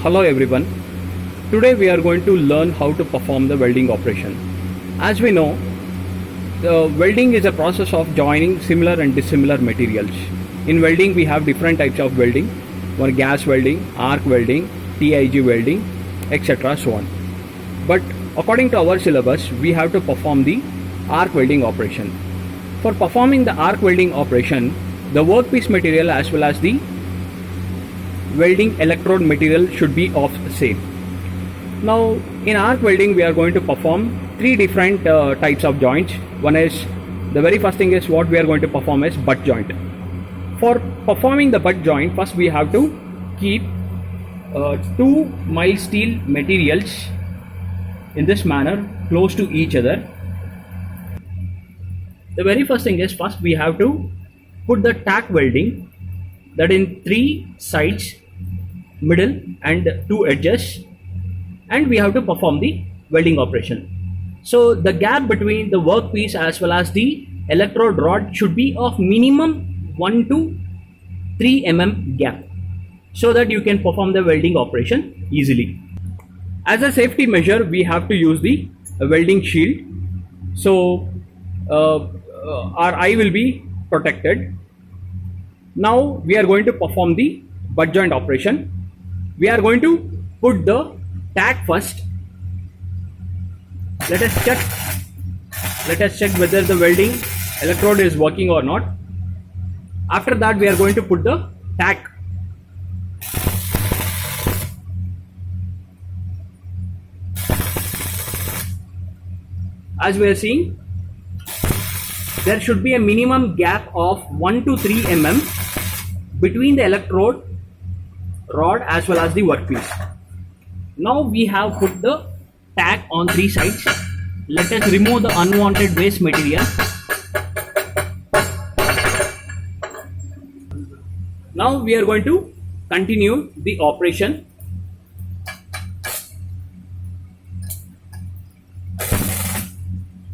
Hello everyone. Today we are going to learn how to perform the welding operation. As we know, the welding is a process of joining similar and dissimilar materials. In welding we have different types of welding, one gas welding, arc welding, TIG welding, etc. so on. But according to our syllabus, we have to perform the arc welding operation. For performing the arc welding operation, the workpiece material as well as the welding electrode material should be of same. Now in arc welding we are going to perform three different types of joints. One is, the very first thing is what we are going to perform is butt joint. For performing the butt joint, first we have to keep two mild steel materials in this manner close to each other. The very first thing is, first we have to put the tack welding, that in three sides, middle and two edges, and we have to perform the welding operation. So the gap between the workpiece as well as the electrode rod should be of minimum 1 to 3 mm gap, so that you can perform the welding operation easily. As a safety measure, we have to use the welding shield, so our eye will be protected. Now we are going to perform the butt joint operation. We are going to put the tack first. Let us check whether the welding electrode is working or not. After that we are going to put the tack. As we are seeing, there should be a minimum gap of 1 to 3 mm between the electrode rod as well as the workpiece. Now we have put the tack on three sides. Let us remove the unwanted waste material. Now we are going to continue the operation.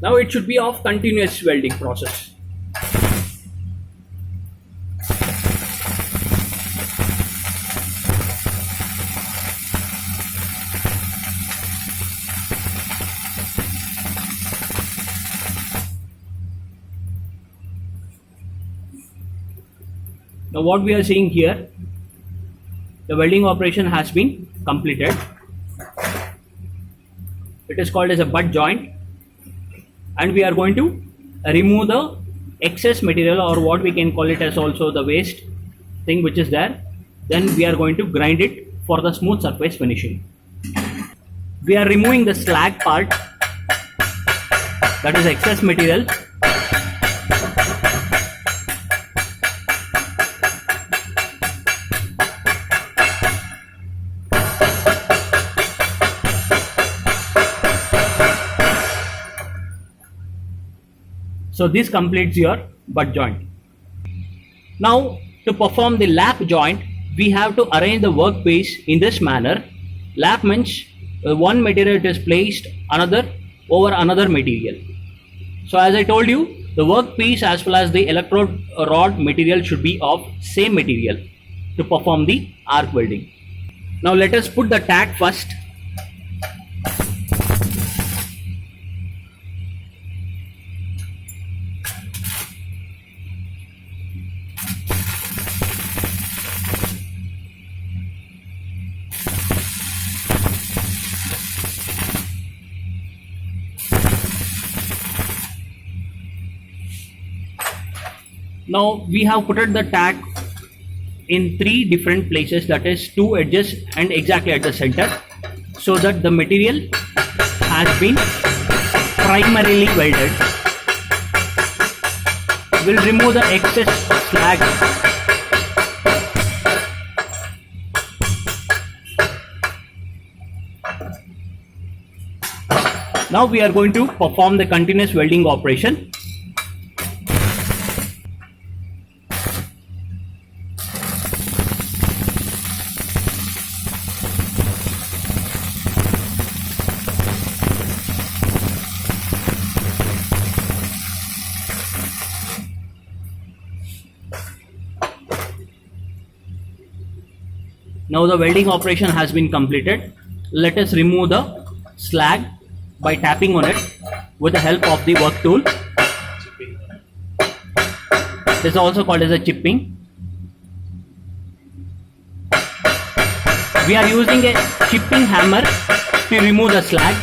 Now it should be of continuous welding process. Now what we are seeing here, the welding operation has been completed. It is called as a butt joint, and we are going to remove the excess material, or what we can call it as also the waste thing which is there. Then we are going to grind it for the smooth surface finishing. We are removing the slag part, that is excess material. So this completes your butt joint. Now to perform the lap joint, we have to arrange the workpiece in this manner. Lap means one material is placed over another material. So as I told you, the workpiece as well as the electrode rod material should be of same material to perform the arc welding. Now let us put the tack first. Now we have put the tack in three different places, that is two edges and exactly at the center, so that the material has been primarily welded. We'll remove the excess slag. Now we are going to perform the continuous welding operation. Now the welding operation has been completed. Let us remove the slag by tapping on it with the help of the work tool. This is also called as a chipping. We are using a chipping hammer to remove the slag.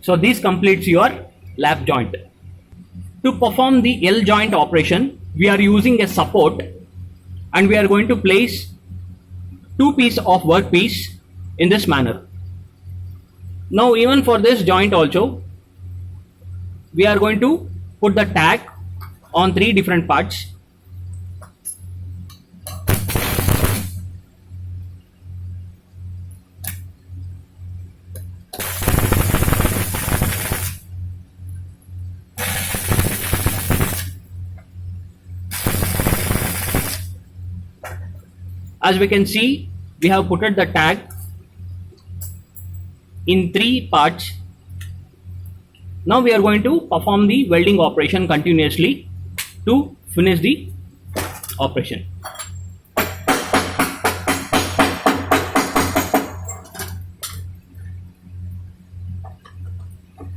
So this completes your lap joint. To perform the L joint operation, we are using a support and we are going to place two pieces of workpiece in this manner. Now even for this joint also, we are going to put the tag on three different parts. As we can see, we have put the tag in three parts. Now we are going to perform the welding operation continuously to finish the operation.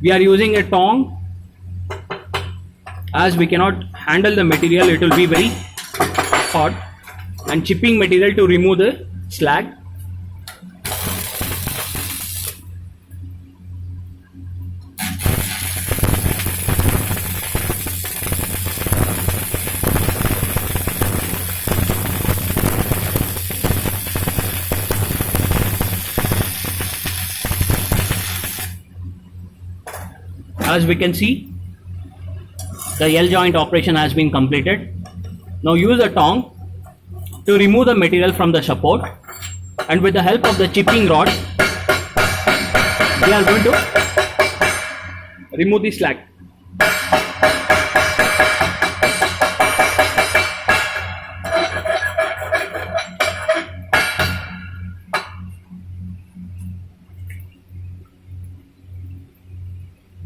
We are using a tong as we cannot handle the material, it will be very hot, and chipping material to remove the slag. As we can see, the L joint operation has been completed. Now use a tong to remove the material from the support, and with the help of the chipping rod, we are going to remove the slag.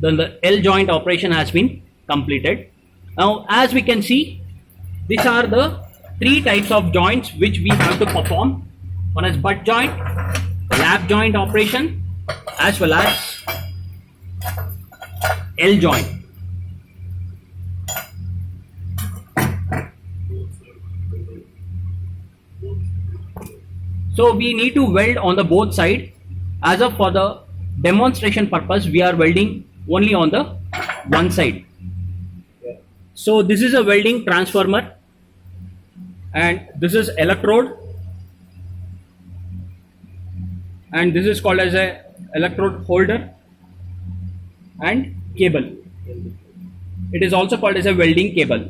Then the L joint operation has been completed. Now as we can see, these are the three types of joints which we have to perform. One is butt joint, lap joint operation, as well as L joint. So we need to weld on the both side. As of for the demonstration purpose, we are welding only on the one side. So this is a welding transformer, and this is electrode, and this is called as a electrode holder and cable. It is also called as a welding cable.